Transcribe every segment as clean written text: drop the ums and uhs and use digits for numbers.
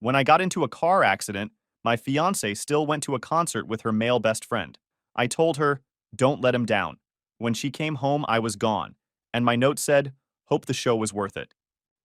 When I got into a car accident, my fiancée still went to a concert with her male best friend. I told her, don't let him down. When she came home, I was gone, and my note said, hope the show was worth it.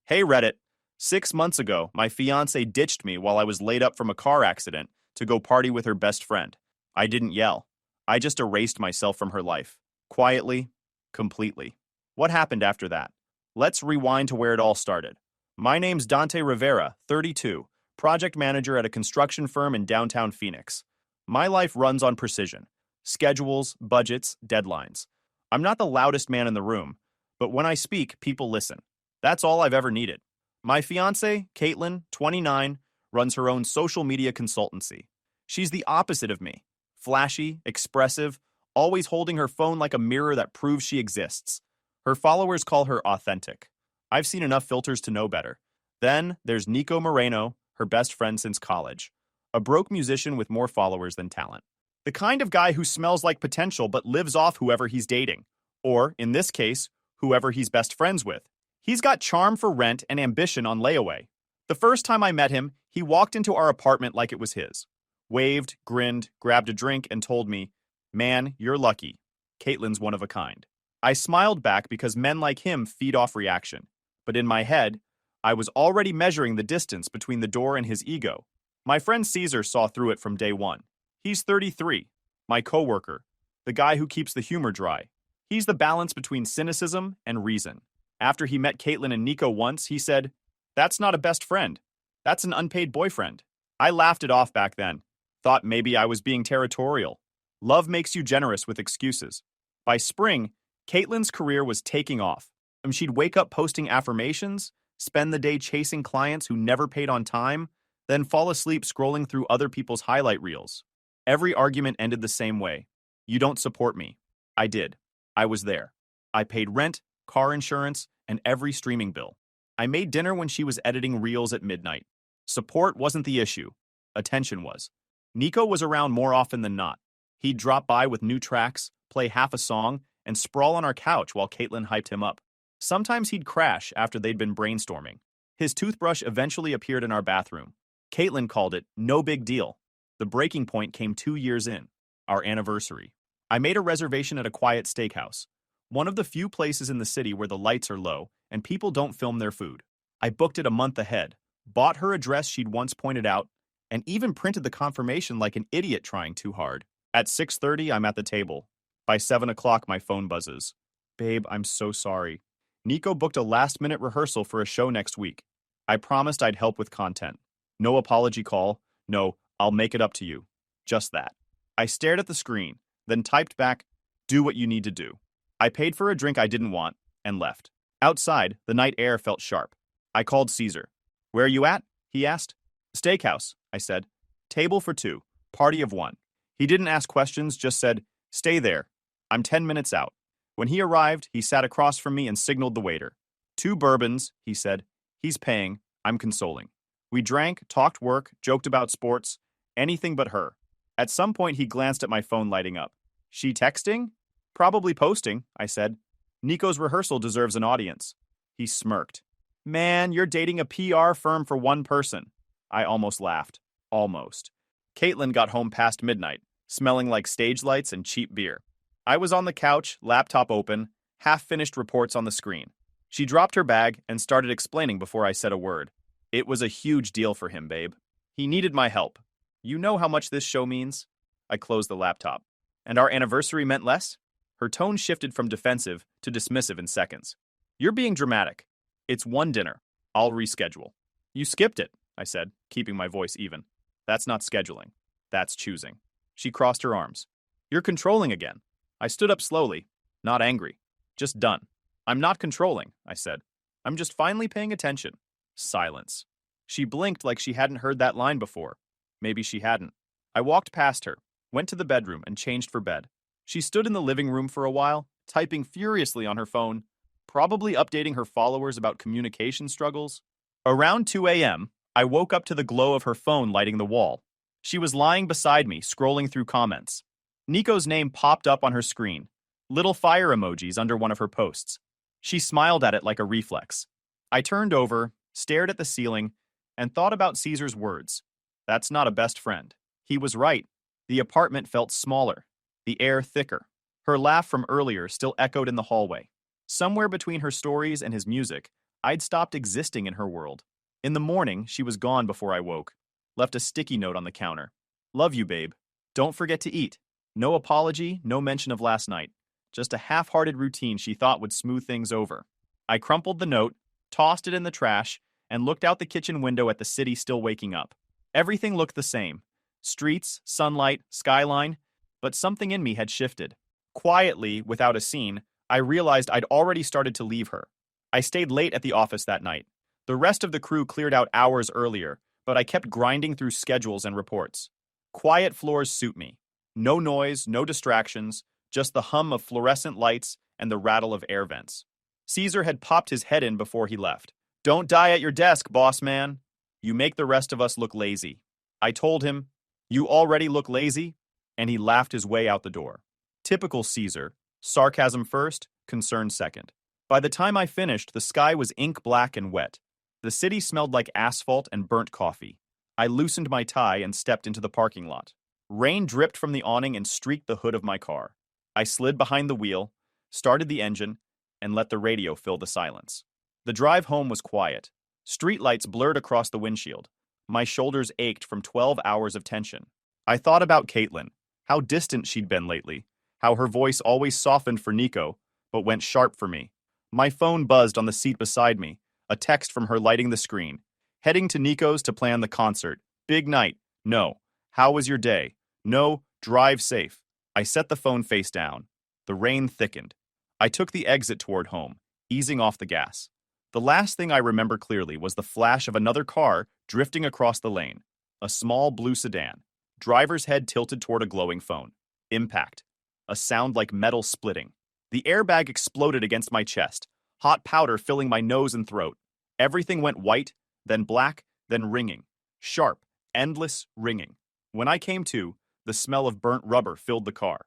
Hey Reddit, 6 months ago, my fiancée ditched me while I was laid up from a car accident to go party with her best friend. I didn't yell. I just erased myself from her life. Quietly, completely. What happened after that? Let's rewind to where it all started. My name's Dante Rivera, 32, project manager at a construction firm in downtown Phoenix. My life runs on precision. Schedules, budgets, deadlines. I'm not the loudest man in the room, but when I speak, people listen. That's all I've ever needed. My fiancée, Caitlin, 29, runs her own social media consultancy. She's the opposite of me. Flashy, expressive, always holding her phone like a mirror that proves she exists. Her followers call her authentic. I've seen enough filters to know better. Then there's Nico Moreno, her best friend since college. A broke musician with more followers than talent. The kind of guy who smells like potential but lives off whoever he's dating. Or, in this case, whoever he's best friends with. He's got charm for rent and ambition on layaway. The first time I met him, he walked into our apartment like it was his. Waved, grinned, grabbed a drink, and told me, man, you're lucky. Caitlin's one of a kind. I smiled back because men like him feed off reaction. But in my head, I was already measuring the distance between the door and his ego. My friend Caesar saw through it from day one. He's 33, my coworker, the guy who keeps the humor dry. He's the balance between cynicism and reason. After he met Caitlin and Nico once, he said, that's not a best friend. That's an unpaid boyfriend. I laughed it off back then. Thought maybe I was being territorial. Love makes you generous with excuses. By spring, Caitlin's career was taking off. She'd wake up posting affirmations, spend the day chasing clients who never paid on time, then fall asleep scrolling through other people's highlight reels. Every argument ended the same way. You don't support me. I did. I was there. I paid rent, car insurance, and every streaming bill. I made dinner when she was editing reels at midnight. Support wasn't the issue. Attention was. Nico was around more often than not. He'd drop by with new tracks, play half a song, and sprawl on our couch while Caitlin hyped him up. Sometimes he'd crash after they'd been brainstorming. His toothbrush eventually appeared in our bathroom. Caitlin called it no big deal. The breaking point came 2 years in, our anniversary. I made a reservation at a quiet steakhouse, one of the few places in the city where the lights are low and people don't film their food. I booked it a month ahead, bought her address she'd once pointed out, and even printed the confirmation like an idiot trying too hard. At 6:30, I'm at the table. By 7 o'clock, my phone buzzes. Babe, I'm so sorry. Nico booked a last-minute rehearsal for a show next week. I promised I'd help with content. No apology call. No, I'll make it up to you. Just that. I stared at the screen, then typed back, do what you need to do. I paid for a drink I didn't want, and left. Outside, the night air felt sharp. I called Caesar. Where are you at? He asked. Steakhouse, I said. Table for 2, party of 1. He didn't ask questions, just said, stay there. I'm 10 minutes out. When he arrived, he sat across from me and signaled the waiter. 2 bourbons, he said. He's paying, I'm consoling. We drank, talked work, joked about sports, anything but her. At some point, he glanced at my phone lighting up. She texting? Probably posting, I said. Nico's rehearsal deserves an audience. He smirked. Man, you're dating a PR firm for one person. I almost laughed. Almost. Caitlin got home past midnight, smelling like stage lights and cheap beer. I was on the couch, laptop open, half-finished reports on the screen. She dropped her bag and started explaining before I said a word. It was a huge deal for him, babe. He needed my help. You know how much this show means? I closed the laptop. And our anniversary meant less? Her tone shifted from defensive to dismissive in seconds. You're being dramatic. It's one dinner. I'll reschedule. You skipped it, I said, keeping my voice even. That's not scheduling. That's choosing. She crossed her arms. You're controlling again. I stood up slowly, not angry. Just done. I'm not controlling, I said. I'm just finally paying attention. Silence. She blinked like she hadn't heard that line before. Maybe she hadn't. I walked past her, went to the bedroom, and changed for bed. She stood in the living room for a while, typing furiously on her phone, probably updating her followers about communication struggles. Around 2 a.m., I woke up to the glow of her phone lighting the wall. She was lying beside me, scrolling through comments. Nico's name popped up on her screen, little fire emojis under one of her posts. She smiled at it like a reflex. I turned over, stared at the ceiling, and thought about Caesar's words. That's not a best friend. He was right. The apartment felt smaller, the air thicker. Her laugh from earlier still echoed in the hallway. Somewhere between her stories and his music, I'd stopped existing in her world. In the morning, she was gone before I woke. Left a sticky note on the counter. Love you, babe. Don't forget to eat. No apology, no mention of last night. Just a half-hearted routine she thought would smooth things over. I crumpled the note, tossed it in the trash, and looked out the kitchen window at the city still waking up. Everything looked the same. Streets, sunlight, skyline, but something in me had shifted. Quietly, without a scene, I realized I'd already started to leave her. I stayed late at the office that night. The rest of the crew cleared out hours earlier, but I kept grinding through schedules and reports. Quiet floors suit me. No noise, no distractions, just the hum of fluorescent lights and the rattle of air vents. Caesar had popped his head in before he left. Don't die at your desk, boss man. You make the rest of us look lazy. I told him, you already look lazy, and he laughed his way out the door. Typical Caesar, sarcasm first, concern second. By the time I finished, the sky was ink black and wet. The city smelled like asphalt and burnt coffee. I loosened my tie and stepped into the parking lot. Rain dripped from the awning and streaked the hood of my car. I slid behind the wheel, started the engine, and let the radio fill the silence. The drive home was quiet. Streetlights blurred across the windshield. My shoulders ached from 12 hours of tension. I thought about Caitlin, how distant she'd been lately, how her voice always softened for Nico, but went sharp for me. My phone buzzed on the seat beside me, a text from her lighting the screen. Heading to Nico's to plan the concert. Big night. No. How was your day? No. Drive safe. I set the phone face down. The rain thickened. I took the exit toward home, easing off the gas. The last thing I remember clearly was the flash of another car drifting across the lane. A small blue sedan. Driver's head tilted toward a glowing phone. Impact. A sound like metal splitting. The airbag exploded against my chest, hot powder filling my nose and throat. Everything went white, then black, then ringing. Sharp, endless ringing. When I came to, the smell of burnt rubber filled the car.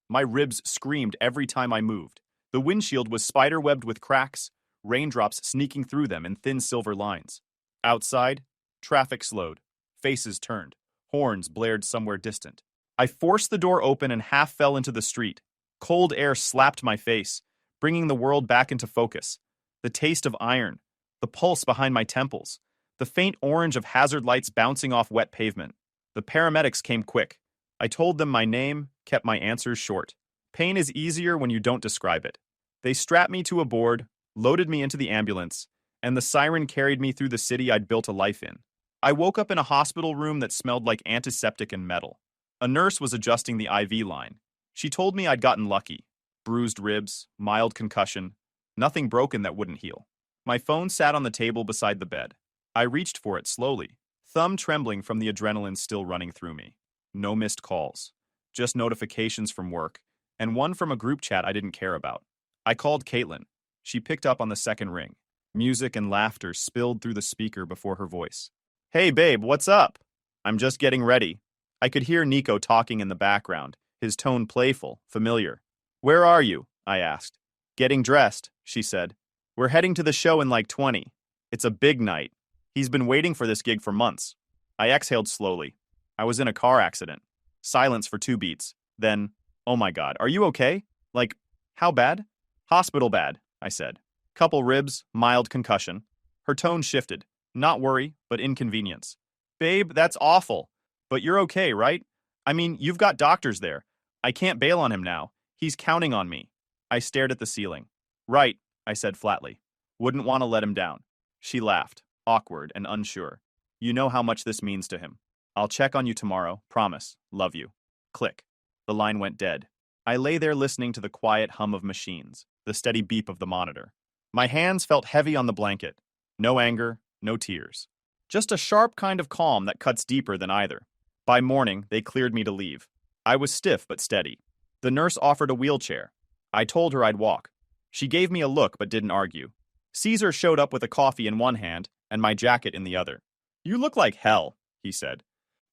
My ribs screamed every time I moved. The windshield was spider-webbed with cracks, raindrops sneaking through them in thin silver lines. Outside, traffic slowed. Faces turned. Horns blared somewhere distant. I forced the door open and half fell into the street. Cold air slapped my face, bringing the world back into focus. The taste of iron, the pulse behind my temples, the faint orange of hazard lights bouncing off wet pavement. The paramedics came quick. I told them my name, kept my answers short. Pain is easier when you don't describe it. They strapped me to a board, loaded me into the ambulance, and the siren carried me through the city I'd built a life in. I woke up in a hospital room that smelled like antiseptic and metal. A nurse was adjusting the IV line. She told me I'd gotten lucky. Bruised ribs, mild concussion, nothing broken that wouldn't heal. My phone sat on the table beside the bed. I reached for it slowly, thumb trembling from the adrenaline still running through me. No missed calls, just notifications from work, and one from a group chat I didn't care about. I called Caitlin. She picked up on the second ring. Music and laughter spilled through the speaker before her voice. Hey babe, what's up? I'm just getting ready. I could hear Nico talking in the background, his tone playful, familiar. Where are you? I asked. Getting dressed, she said. We're heading to the show in like 20. It's a big night. He's been waiting for this gig for months. I exhaled slowly. I was in a car accident. Silence for 2 beats. Then, oh my God, are you okay? Like, how bad? Hospital bad, I said. Couple ribs, mild concussion. Her tone shifted. Not worry, but inconvenience. Babe, that's awful. But you're okay, right? I mean, you've got doctors there. I can't bail on him now. He's counting on me. I stared at the ceiling. Right, I said flatly. Wouldn't want to let him down. She laughed, awkward and unsure. You know how much this means to him. I'll check on you tomorrow, promise. Love you. Click. The line went dead. I lay there listening to the quiet hum of machines, the steady beep of the monitor. My hands felt heavy on the blanket. No anger, no tears. Just a sharp kind of calm that cuts deeper than either. By morning, they cleared me to leave. I was stiff but steady. The nurse offered a wheelchair. I told her I'd walk. She gave me a look but didn't argue. Caesar showed up with a coffee in one hand and my jacket in the other. You look like hell, he said.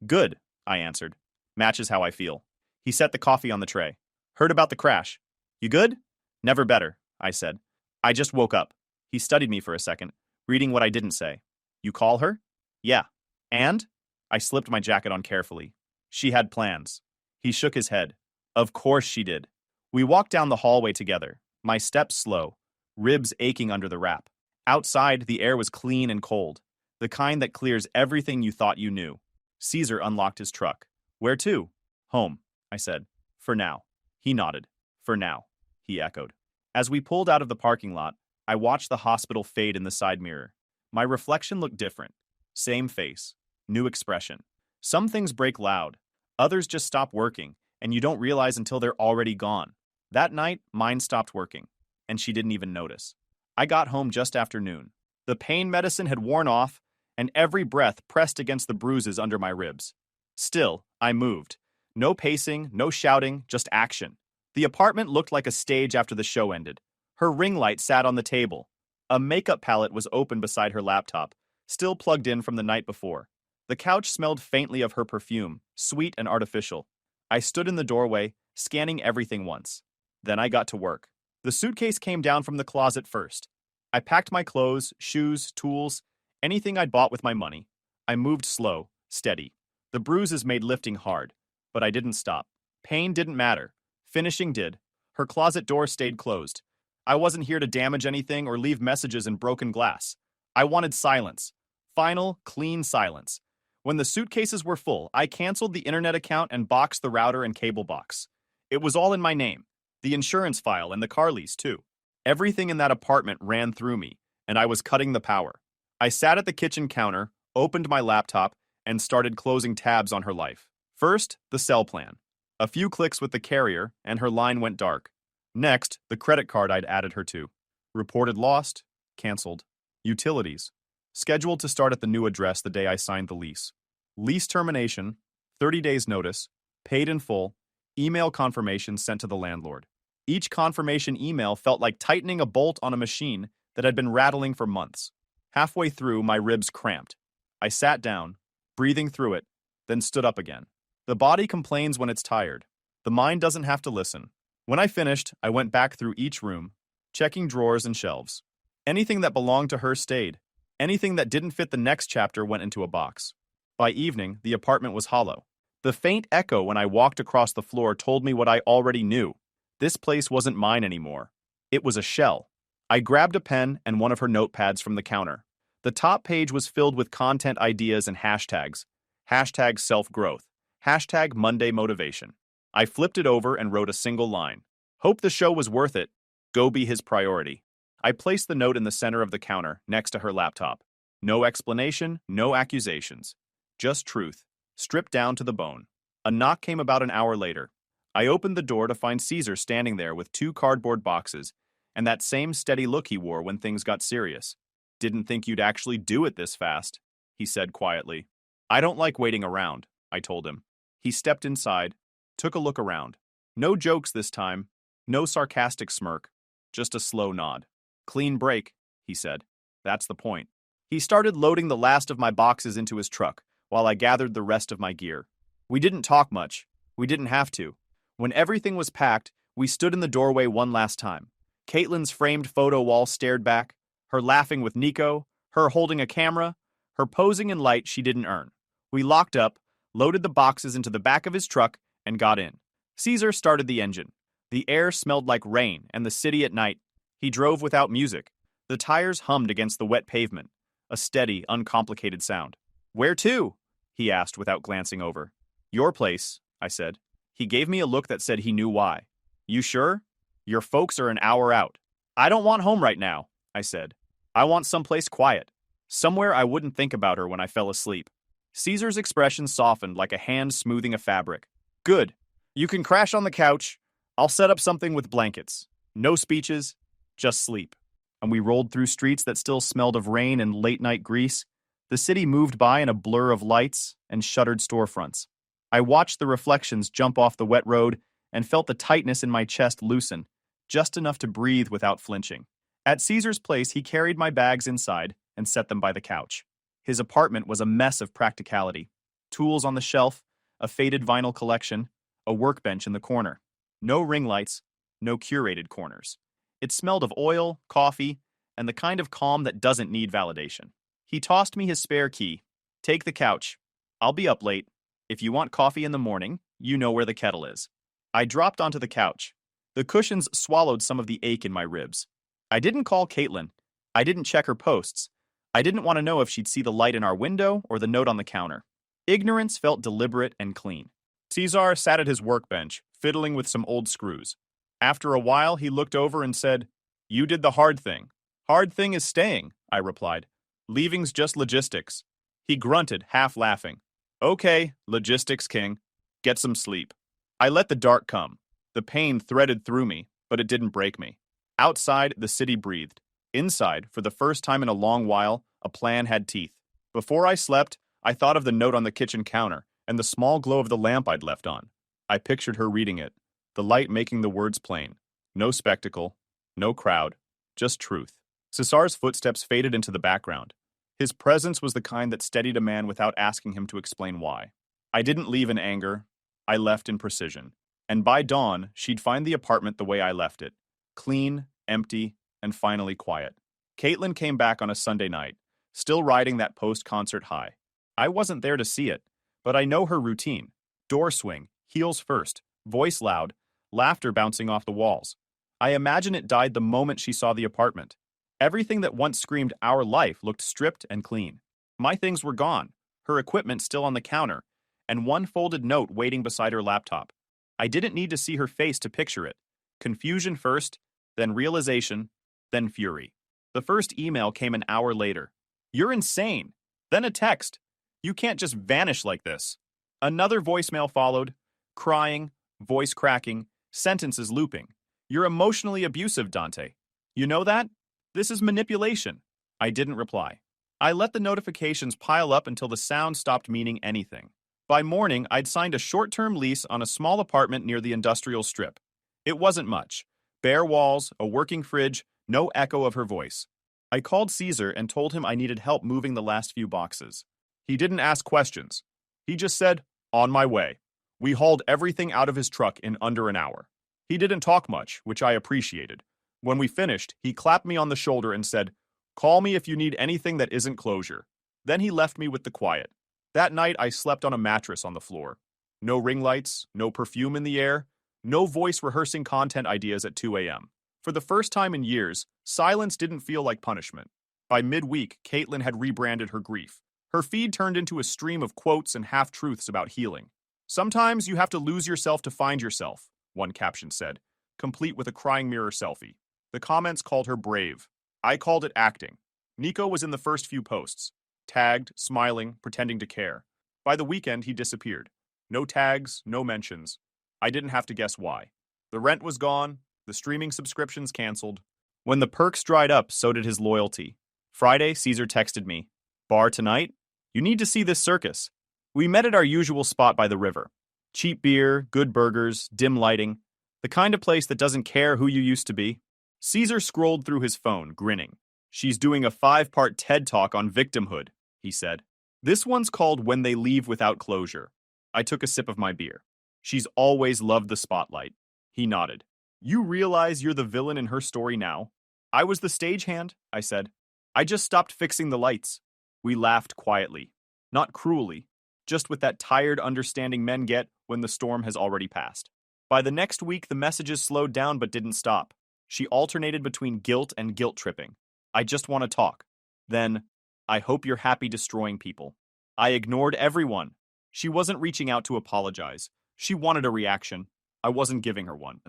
Good, I answered. Matches how I feel. He set the coffee on the tray. Heard about the crash. You good? Never better, I said. I just woke up. He studied me for a second, reading what I didn't say. You call her? Yeah. And? I slipped my jacket on carefully. She had plans. He shook his head. Of course she did. We walked down the hallway together, my steps slow, ribs aching under the wrap. Outside, the air was clean and cold, the kind that clears everything you thought you knew. Caesar unlocked his truck. Where to? Home, I said. For now. He nodded. For now, he echoed. As we pulled out of the parking lot, I watched the hospital fade in the side mirror. My reflection looked different. Same face, new expression. Some things break loud, others just stop working, and you don't realize until they're already gone. That night, mine stopped working, and she didn't even notice. I got home just after noon. The pain medicine had worn off, and every breath pressed against the bruises under my ribs. Still, I moved. No pacing, no shouting, just action. The apartment looked like a stage after the show ended. Her ring light sat on the table. A makeup palette was open beside her laptop, still plugged in from the night before. The couch smelled faintly of her perfume, sweet and artificial. I stood in the doorway, scanning everything once. Then I got to work. The suitcase came down from the closet first. I packed my clothes, shoes, tools, anything I'd bought with my money. I moved slow, steady. The bruises made lifting hard, but I didn't stop. Pain didn't matter. Finishing did. Her closet door stayed closed. I wasn't here to damage anything or leave messages in broken glass. I wanted silence. Final, clean silence. When the suitcases were full, I canceled the internet account and boxed the router and cable box. It was all in my name. The insurance file and the car lease, too. Everything in that apartment ran through me, and I was cutting the power. I sat at the kitchen counter, opened my laptop, and started closing tabs on her life. First, the cell plan. A few clicks with the carrier, and her line went dark. Next, the credit card I'd added her to. Reported lost, canceled. Utilities. Scheduled to start at the new address the day I signed the lease. Lease termination, 30 days notice, paid in full, email confirmation sent to the landlord. Each confirmation email felt like tightening a bolt on a machine that had been rattling for months. Halfway through, my ribs cramped. I sat down, breathing through it, then stood up again. The body complains when it's tired. The mind doesn't have to listen. When I finished, I went back through each room, checking drawers and shelves. Anything that belonged to her stayed. Anything that didn't fit the next chapter went into a box. By evening, the apartment was hollow. The faint echo when I walked across the floor told me what I already knew. This place wasn't mine anymore. It was a shell. I grabbed a pen and one of her notepads from the counter. The top page was filled with content ideas and hashtags. Hashtag self-growth. Hashtag Monday motivation. I flipped it over and wrote a single line. Hope the show was worth it. Go be his priority. I placed the note in the center of the counter, next to her laptop. No explanation, no accusations. Just truth, stripped down to the bone. A knock came about an hour later. I opened the door to find Caesar standing there with 2 cardboard boxes, and that same steady look he wore when things got serious. Didn't think you'd actually do it this fast, he said quietly. I don't like waiting around, I told him. He stepped inside, took a look around. No jokes this time, no sarcastic smirk, just a slow nod. Clean break, he said. That's the point. He started loading the last of my boxes into his truck, while I gathered the rest of my gear. We didn't talk much. We didn't have to. When everything was packed, we stood in the doorway one last time. Caitlin's framed photo wall stared back, her laughing with Nico, her holding a camera, her posing in light she didn't earn. We locked up, loaded the boxes into the back of his truck, and got in. Caesar started the engine. The air smelled like rain and the city at night. He drove without music. The tires hummed against the wet pavement, a steady, uncomplicated sound. Where to? He asked without glancing over. Your place, I said. He gave me a look that said he knew why. You sure? Your folks are an hour out. I don't want home right now, I said. I want someplace quiet. Somewhere I wouldn't think about her when I fell asleep. Caesar's expression softened like a hand smoothing a fabric. Good. You can crash on the couch. I'll set up something with blankets. No speeches, just sleep. And we rolled through streets that still smelled of rain and late-night grease. The city moved by in a blur of lights and shuttered storefronts. I watched the reflections jump off the wet road and felt the tightness in my chest loosen, just enough to breathe without flinching. At Caesar's place, he carried my bags inside and set them by the couch. His apartment was a mess of practicality. Tools on the shelf, a faded vinyl collection, a workbench in the corner. No ring lights, no curated corners. It smelled of oil, coffee, and the kind of calm that doesn't need validation. He tossed me his spare key. Take the couch. I'll be up late. If you want coffee in the morning, you know where the kettle is. I dropped onto the couch. The cushions swallowed some of the ache in my ribs. I didn't call Caitlin. I didn't check her posts. I didn't want to know if she'd see the light in our window or the note on the counter. Ignorance felt deliberate and clean. Cesar sat at his workbench, fiddling with some old screws. After a while, he looked over and said, "You did the hard thing." "Hard thing is staying," I replied. "Leaving's just logistics." He grunted, half laughing. "Okay, logistics king. Get some sleep." I let the dark come. The pain threaded through me, but it didn't break me. Outside, the city breathed. Inside, for the first time in a long while, a plan had teeth. Before I slept, I thought of the note on the kitchen counter and the small glow of the lamp I'd left on. I pictured her reading it, the light making the words plain. No spectacle, no crowd, just truth. Cesar's footsteps faded into the background. His presence was the kind that steadied a man without asking him to explain why. I didn't leave in anger. I left in precision. And by dawn, she'd find the apartment the way I left it. Clean, empty, and finally quiet. Caitlin came back on a Sunday night, still riding that post-concert high. I wasn't there to see it, but I know her routine. Door swing, heels first, voice loud, laughter bouncing off the walls. I imagine it died the moment she saw the apartment. Everything that once screamed our life looked stripped and clean. My things were gone, her equipment still on the counter, and one folded note waiting beside her laptop. I didn't need to see her face to picture it. Confusion first, then realization, then fury. The first email came an hour later. "You're insane." Then a text. "You can't just vanish like this." Another voicemail followed, crying, voice cracking, sentences looping. "You're emotionally abusive, Dante. You know that? This is manipulation." I didn't reply. I let the notifications pile up until the sound stopped meaning anything. By morning, I'd signed a short-term lease on a small apartment near the industrial strip. It wasn't much. Bare walls, a working fridge, no echo of her voice. I called Caesar and told him I needed help moving the last few boxes. He didn't ask questions. He just said, "On my way." We hauled everything out of his truck in under an hour. He didn't talk much, which I appreciated. When we finished, he clapped me on the shoulder and said, "Call me if you need anything that isn't closure." Then he left me with the quiet. That night, I slept on a mattress on the floor. No ring lights, no perfume in the air, no voice rehearsing content ideas at 2 a.m. For the first time in years, silence didn't feel like punishment. By midweek, Caitlin had rebranded her grief. Her feed turned into a stream of quotes and half-truths about healing. "Sometimes you have to lose yourself to find yourself," one caption said, complete with a crying mirror selfie. The comments called her brave. I called it acting. Nico was in the first few posts. Tagged, smiling, pretending to care. By the weekend, he disappeared. No tags, no mentions. I didn't have to guess why. The rent was gone, the streaming subscriptions canceled. When the perks dried up, so did his loyalty. Friday, Caesar texted me. "Bar tonight? You need to see this circus." We met at our usual spot by the river. Cheap beer, good burgers, dim lighting. The kind of place that doesn't care who you used to be. Caesar scrolled through his phone, grinning. "She's doing a 5-part TED Talk on victimhood," he said. "This one's called When They Leave Without Closure." I took a sip of my beer. "She's always loved the spotlight." He nodded. "You realize you're the villain in her story now?" "I was the stagehand," I said. "I just stopped fixing the lights." We laughed quietly. Not cruelly, just with that tired understanding men get when the storm has already passed. By the next week, the messages slowed down but didn't stop. She alternated between guilt and guilt tripping. "I just want to talk." Then, "I hope you're happy destroying people." I ignored everyone. She wasn't reaching out to apologize. She wanted a reaction. I wasn't giving her one.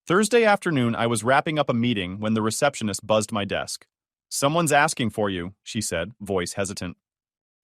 Thursday afternoon, I was wrapping up a meeting when the receptionist buzzed my desk. "Someone's asking for you," she said, voice hesitant.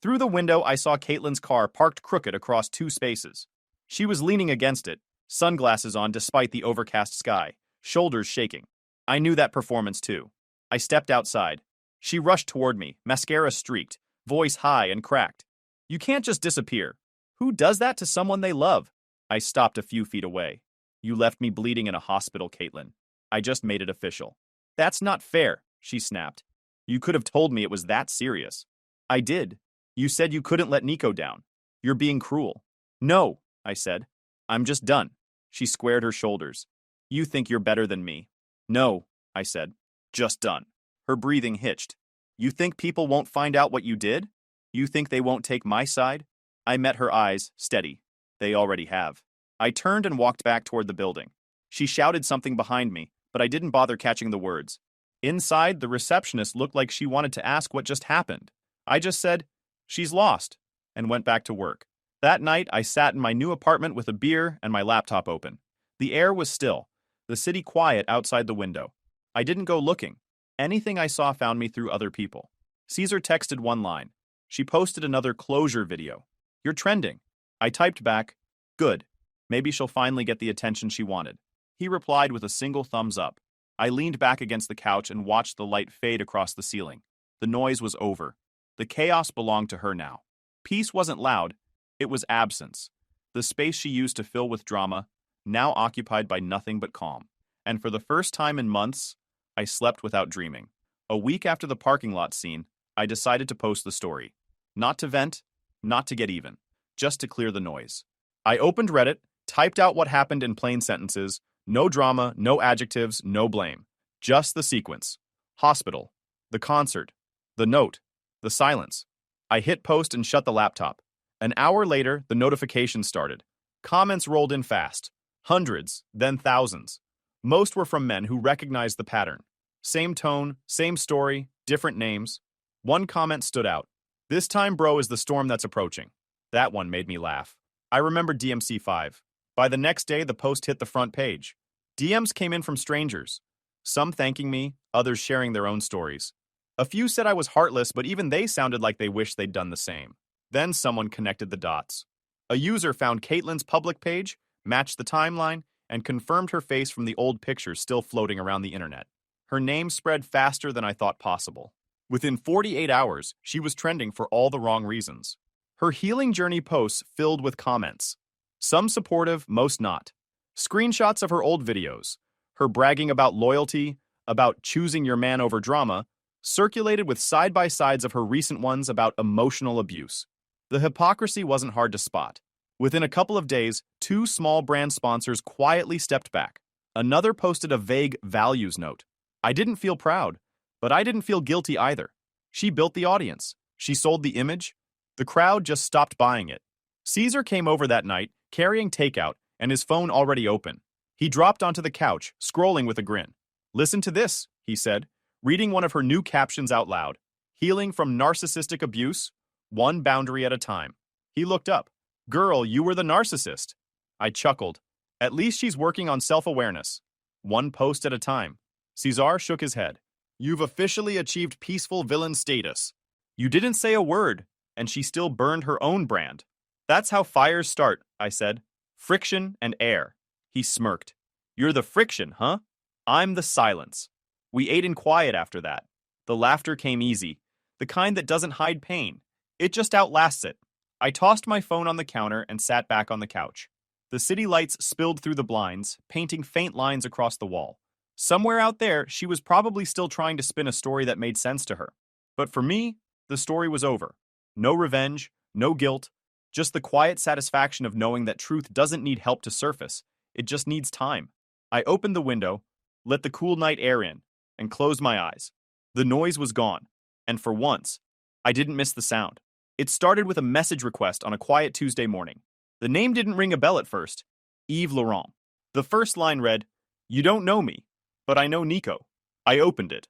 Through the window, I saw Caitlin's car parked crooked across 2 spaces. She was leaning against it, sunglasses on despite the overcast sky, shoulders shaking. I knew that performance too. I stepped outside. She rushed toward me, mascara streaked, voice high and cracked. "You can't just disappear. Who does that to someone they love?" I stopped a few feet away. "You left me bleeding in a hospital, Caitlin. I just made it official." "That's not fair," she snapped. "You could have told me it was that serious." "I did. You said you couldn't let Nico down. You're being cruel." "No," I said. "I'm just done." She squared her shoulders. "You think you're better than me." "No," I said. "Just done." Her breathing hitched. "You think people won't find out what you did?" You think they won't take my side? I met her eyes, steady. They already have. I turned and walked back toward the building. She shouted something behind me, but I didn't bother catching the words. Inside, the receptionist looked like she wanted to ask what just happened. I just said, "She's lost," and went back to work. That night, I sat in my new apartment with a beer and my laptop open. The air was still, the city quiet outside the window. I didn't go looking. Anything I saw found me through other people. Caesar texted one line. She posted another closure video. "You're trending." I typed back, "Good. Maybe she'll finally get the attention she wanted." He replied with a single thumbs up. I leaned back against the couch and watched the light fade across the ceiling. The noise was over. The chaos belonged to her now. Peace wasn't loud. It was absence. The space she used to fill with drama, now occupied by nothing but calm. And for the first time in months, I slept without dreaming. A week after the parking lot scene, I decided to post the story. Not to vent, not to get even, just to clear the noise. I opened Reddit, typed out what happened in plain sentences, no drama, no adjectives, no blame. Just the sequence. Hospital. The concert. The note. The silence. I hit post and shut the laptop. An hour later, the notifications started. Comments rolled in fast. Hundreds, then thousands. Most were from men who recognized the pattern. Same tone, same story, different names. One comment stood out. "This time, bro, is the storm that's approaching." That one made me laugh. I remembered DMC5. By the next day, the post hit the front page. DMs came in from strangers. Some thanking me, others sharing their own stories. A few said I was heartless, but even they sounded like they wished they'd done the same. Then someone connected the dots. A user found Caitlin's public page, matched the timeline, and confirmed her face from the old pictures still floating around the internet. Her name spread faster than I thought possible. Within 48 hours, she was trending for all the wrong reasons. Her healing journey posts filled with comments. Some supportive, most not. Screenshots of her old videos, her bragging about loyalty, about choosing your man over drama, circulated with side-by-sides of her recent ones about emotional abuse. The hypocrisy wasn't hard to spot. Within a couple of days, 2 small brand sponsors quietly stepped back. Another posted a vague values note. I didn't feel proud, but I didn't feel guilty either. She built the audience. She sold the image. The crowd just stopped buying it. Caesar came over that night, carrying takeout, and his phone already open. He dropped onto the couch, scrolling with a grin. "Listen to this," he said, reading one of her new captions out loud. "Healing from narcissistic abuse, one boundary at a time." He looked up. "Girl, you were the narcissist." I chuckled. At least she's working on self-awareness. One post at a time. Caesar shook his head. "You've officially achieved peaceful villain status." You didn't say a word, and she still burned her own brand. "That's how fires start," I said. "Friction and air." He smirked. "You're the friction, huh? I'm the silence." We ate in quiet after that. The laughter came easy, the kind that doesn't hide pain. It just outlasts it. I tossed my phone on the counter and sat back on the couch. The city lights spilled through the blinds, painting faint lines across the wall. Somewhere out there, she was probably still trying to spin a story that made sense to her. But for me, the story was over. No revenge, no guilt, just the quiet satisfaction of knowing that truth doesn't need help to surface. It just needs time. I opened the window, let the cool night air in, and closed my eyes. The noise was gone, and for once, I didn't miss the sound. It started with a message request on a quiet Tuesday morning. The name didn't ring a bell at first. Yves Laurent. The first line read, "You don't know me, but I know Nico." I opened.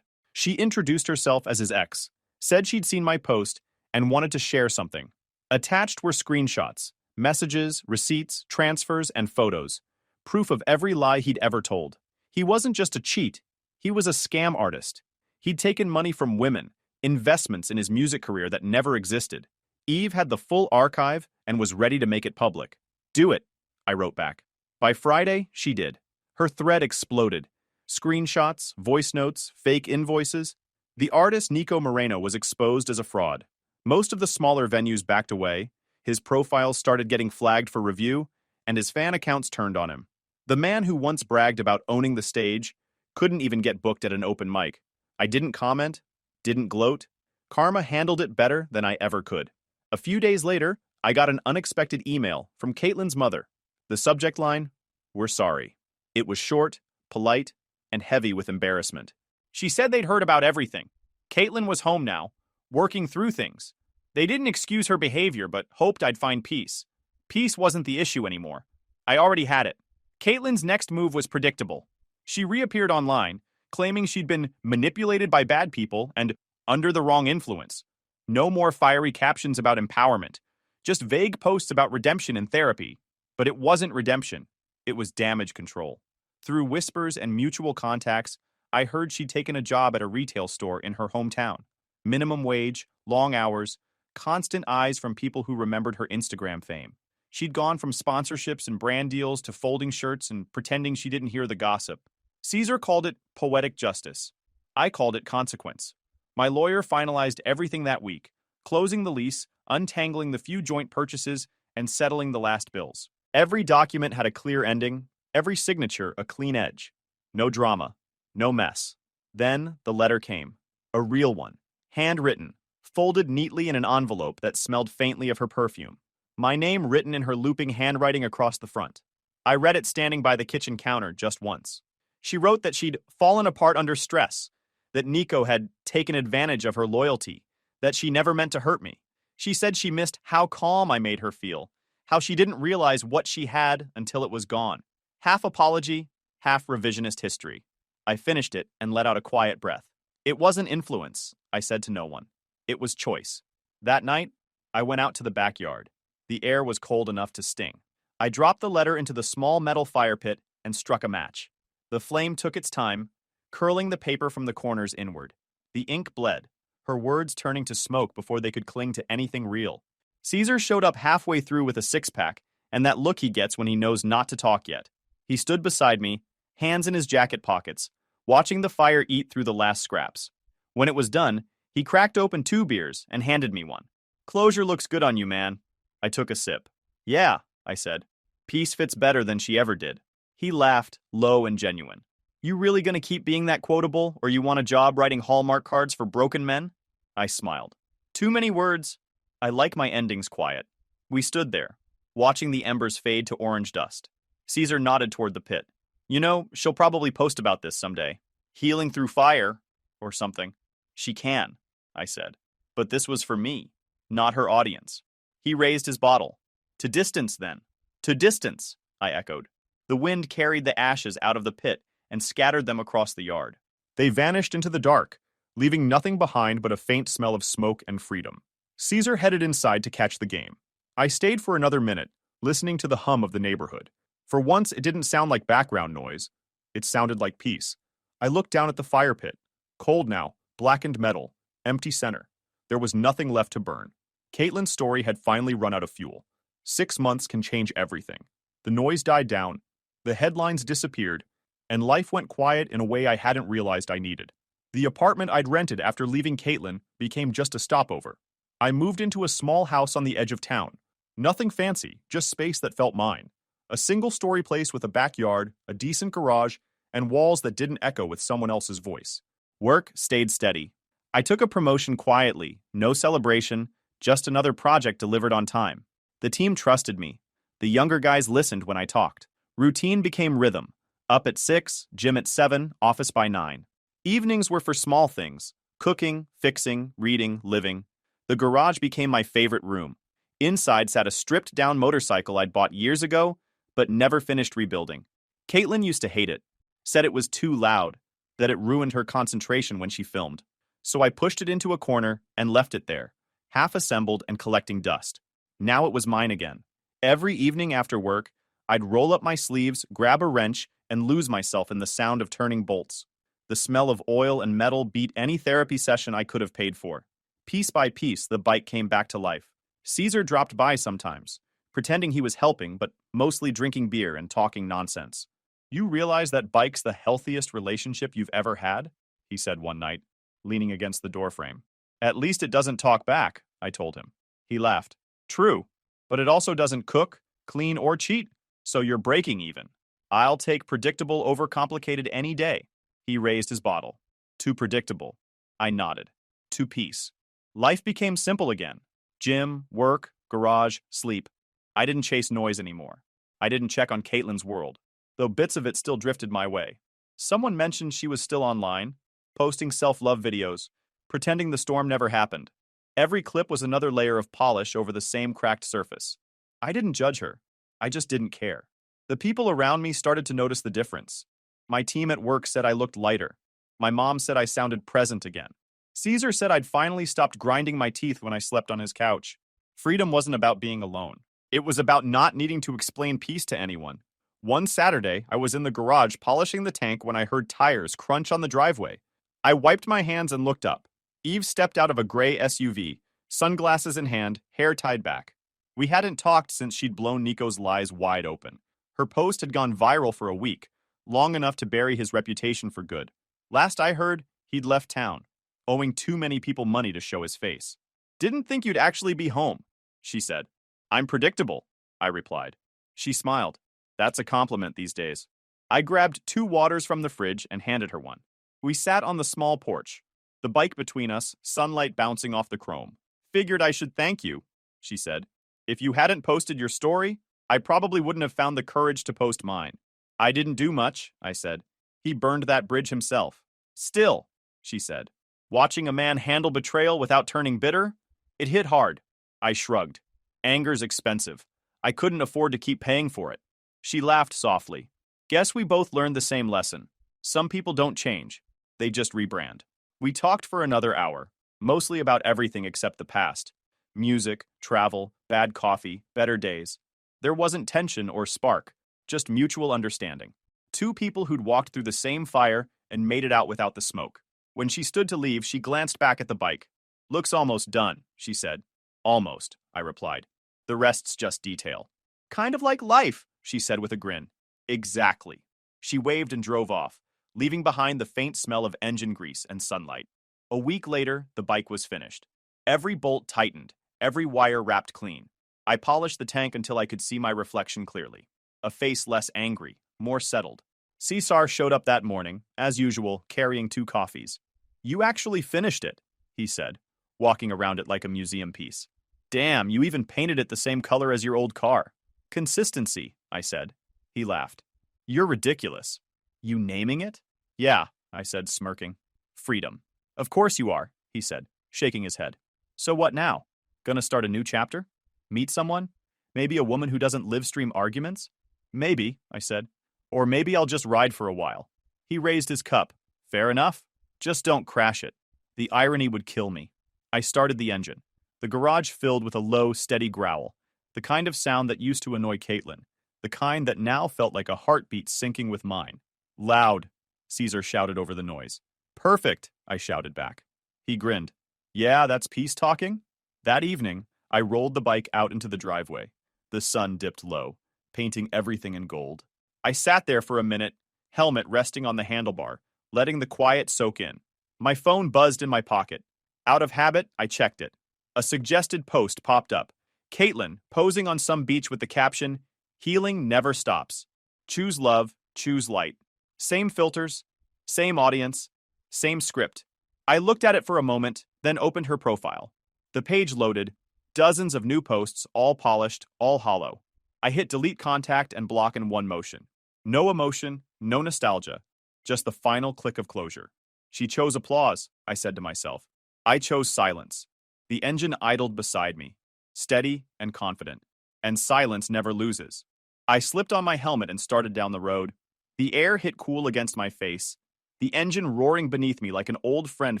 She introduced herself as his ex, said she'd seen my post, and wanted to share something. Attached were screenshots, messages, receipts, transfers, and photos. Proof of every lie he'd ever told. He wasn't just a cheat, he was a scam artist. He'd taken money from women, investments in his music career that never existed. Eve had the full archive and was ready to make it public. "Do it," I wrote back. By Friday, she did. Her thread exploded. Screenshots, voice notes, fake invoices. The artist Nico Moreno was exposed as a fraud. Most of the smaller venues backed away, his profiles started getting flagged for review, and his fan accounts turned on him. The man who once bragged about owning the stage couldn't even get booked at an open mic. I didn't comment, didn't gloat. Karma handled it better than I ever could. A few days later, I got an unexpected email from Caitlin's mother. The subject line, "We're sorry." It was short, polite, and heavy with embarrassment. She said they'd heard about everything. Caitlin was home now, working through things. They didn't excuse her behavior, but hoped I'd find peace. Peace wasn't the issue anymore. I already had it. Caitlin's next move was predictable. She reappeared online, claiming she'd been manipulated by bad people and under the wrong influence. No more fiery captions about empowerment, just vague posts about redemption and therapy. But it wasn't redemption. It was damage control. Through whispers and mutual contacts, I heard she'd taken a job at a retail store in her hometown. Minimum wage, long hours, constant eyes from people who remembered her Instagram fame. She'd gone from sponsorships and brand deals to folding shirts and pretending she didn't hear the gossip. Caesar called it poetic justice. I called it consequence. My lawyer finalized everything that week, closing the lease, untangling the few joint purchases, and settling the last bills. Every document had a clear ending, every signature a clean edge. No drama, no mess. Then the letter came. A real one, handwritten, folded neatly in an envelope that smelled faintly of her perfume. My name written in her looping handwriting across the front. I read it standing by the kitchen counter just once. She wrote that she'd fallen apart under stress, that Nico had taken advantage of her loyalty, that she never meant to hurt me. She said she missed how calm I made her feel, how she didn't realize what she had until it was gone. Half apology, half revisionist history. I finished it and let out a quiet breath. It wasn't influence, I said to no one. It was choice. That night, I went out to the backyard. The air was cold enough to sting. I dropped the letter into the small metal fire pit and struck a match. The flame took its time, curling the paper from the corners inward. The ink bled, her words turning to smoke before they could cling to anything real. Caesar showed up halfway through with a six-pack, and that look he gets when he knows not to talk yet. He stood beside me, hands in his jacket pockets, watching the fire eat through the last scraps. When it was done, he cracked open 2 beers and handed me one. "Closure looks good on you, man." I took a sip. "Yeah," I said. "Peace fits better than she ever did." He laughed, low and genuine. "You really gonna keep being that quotable, or you want a job writing Hallmark cards for broken men?" I smiled. "Too many words. I like my endings quiet." We stood there, watching the embers fade to orange dust. Caesar nodded toward the pit. "You know, she'll probably post about this someday. Healing through fire, or something." "She can," I said. But this was for me, not her audience. He raised his bottle. "To distance, then." "To distance," I echoed. The wind carried the ashes out of the pit and scattered them across the yard. They vanished into the dark, leaving nothing behind but a faint smell of smoke and freedom. Caesar headed inside to catch the game. I stayed for another minute, listening to the hum of the neighborhood. For once, it didn't sound like background noise. It sounded like peace. I looked down at the fire pit. Cold now, blackened metal, empty center. There was nothing left to burn. Caitlin's story had finally run out of fuel. 6 months can change everything. The noise died down, the headlines disappeared, and life went quiet in a way I hadn't realized I needed. The apartment I'd rented after leaving Caitlin became just a stopover. I moved into a small house on the edge of town. Nothing fancy, just space that felt mine. A single-story place with a backyard, a decent garage, and walls that didn't echo with someone else's voice. Work stayed steady. I took a promotion quietly, no celebration, just another project delivered on time. The team trusted me. The younger guys listened when I talked. Routine became rhythm. Up at 6, gym at 7, office by 9. Evenings were for small things: cooking, fixing, reading, living. The garage became my favorite room. Inside sat a stripped-down motorcycle I'd bought years ago, but never finished rebuilding. Caitlin used to hate it, said it was too loud, that it ruined her concentration when she filmed. So I pushed it into a corner and left it there, half-assembled and collecting dust. Now it was mine again. Every evening after work, I'd roll up my sleeves, grab a wrench, and lose myself in the sound of turning bolts. The smell of oil and metal beat any therapy session I could have paid for. Piece by piece, the bike came back to life. Caesar dropped by sometimes, pretending he was helping, but mostly drinking beer and talking nonsense. "You realize that bike's the healthiest relationship you've ever had?" he said one night, leaning against the doorframe. "At least it doesn't talk back," I told him. He laughed. "True, but it also doesn't cook, clean, or cheat, so you're breaking even. I'll take predictable over complicated any day." He raised his bottle. "Too predictable." I nodded. "To peace." Life became simple again. Gym, work, garage, sleep. I didn't chase noise anymore. I didn't check on Caitlin's world, though bits of it still drifted my way. Someone mentioned she was still online, posting self-love videos, pretending the storm never happened. Every clip was another layer of polish over the same cracked surface. I didn't judge her. I just didn't care. The people around me started to notice the difference. My team at work said I looked lighter. My mom said I sounded present again. Caesar said I'd finally stopped grinding my teeth when I slept on his couch. Freedom wasn't about being alone. It was about not needing to explain peace to anyone. One Saturday, I was in the garage polishing the tank when I heard tires crunch on the driveway. I wiped my hands and looked up. Eve stepped out of a gray SUV, sunglasses in hand, hair tied back. We hadn't talked since she'd blown Nico's lies wide open. Her post had gone viral for a week, long enough to bury his reputation for good. Last I heard, he'd left town, owing too many people money to show his face. Didn't think you'd actually be home, she said. I'm predictable, I replied. She smiled. That's a compliment these days. I grabbed 2 waters from the fridge and handed her one. We sat on the small porch, the bike between us, sunlight bouncing off the chrome. Figured I should thank you, she said. If you hadn't posted your story, I probably wouldn't have found the courage to post mine. I didn't do much, I said. He burned that bridge himself. Still, she said. Watching a man handle betrayal without turning bitter? It hit hard. I shrugged. Anger's expensive. I couldn't afford to keep paying for it. She laughed softly. Guess we both learned the same lesson. Some people don't change. They just rebrand. We talked for another hour, mostly about everything except the past. Music, travel, bad coffee, better days. There wasn't tension or spark, just mutual understanding. 2 people who'd walked through the same fire and made it out without the smoke. When she stood to leave, she glanced back at the bike. Looks almost done, she said. Almost, I replied. The rest's just detail. Kind of like life, she said with a grin. Exactly. She waved and drove off, leaving behind the faint smell of engine grease and sunlight. A week later, the bike was finished. Every bolt tightened, every wire wrapped clean. I polished the tank until I could see my reflection clearly. A face less angry, more settled. Caesar showed up that morning, as usual, carrying 2 coffees. You actually finished it, he said, walking around it like a museum piece. Damn, you even painted it the same color as your old car. Consistency, I said. He laughed. You're ridiculous. You naming it? Yeah, I said, smirking. Freedom. Of course you are, he said, shaking his head. So what now? Gonna start a new chapter? Meet someone? Maybe a woman who doesn't live stream arguments? Maybe, I said. Or maybe I'll just ride for a while. He raised his cup. Fair enough. Just don't crash it. The irony would kill me. I started the engine. The garage filled with a low, steady growl, the kind of sound that used to annoy Caitlin, the kind that now felt like a heartbeat syncing with mine. Loud, Caesar shouted over the noise. Perfect, I shouted back. He grinned. Yeah, that's peace talking? That evening, I rolled the bike out into the driveway. The sun dipped low, painting everything in gold. I sat there for a minute, helmet resting on the handlebar, letting the quiet soak in. My phone buzzed in my pocket. Out of habit, I checked it. A suggested post popped up. Caitlin, posing on some beach with the caption, Healing never stops. Choose love, choose light. Same filters, same audience, same script. I looked at it for a moment, then opened her profile. The page loaded, dozens of new posts, all polished, all hollow. I hit delete contact and block in one motion. No emotion, no nostalgia, just the final click of closure. She chose applause, I said to myself. I chose silence. The engine idled beside me, steady and confident, and silence never loses. I slipped on my helmet and started down the road. The air hit cool against my face, the engine roaring beneath me like an old friend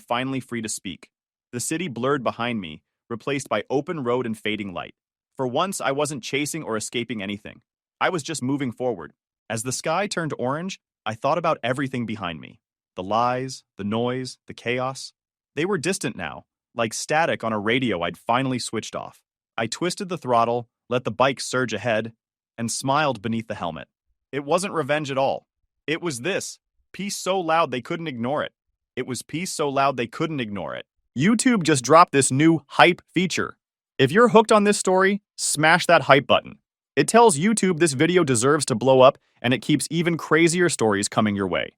finally free to speak. The city blurred behind me, replaced by open road and fading light. For once, I wasn't chasing or escaping anything. I was just moving forward. As the sky turned orange, I thought about everything behind me. The lies, the noise, the chaos. They were distant now, like static on a radio I'd finally switched off. I twisted the throttle, let the bike surge ahead, and smiled beneath the helmet. It wasn't revenge at all. It was this. Peace so loud they couldn't ignore it. It was peace so loud they couldn't ignore it. YouTube just dropped this new hype feature. If you're hooked on this story, smash that hype button. It tells YouTube this video deserves to blow up, and it keeps even crazier stories coming your way.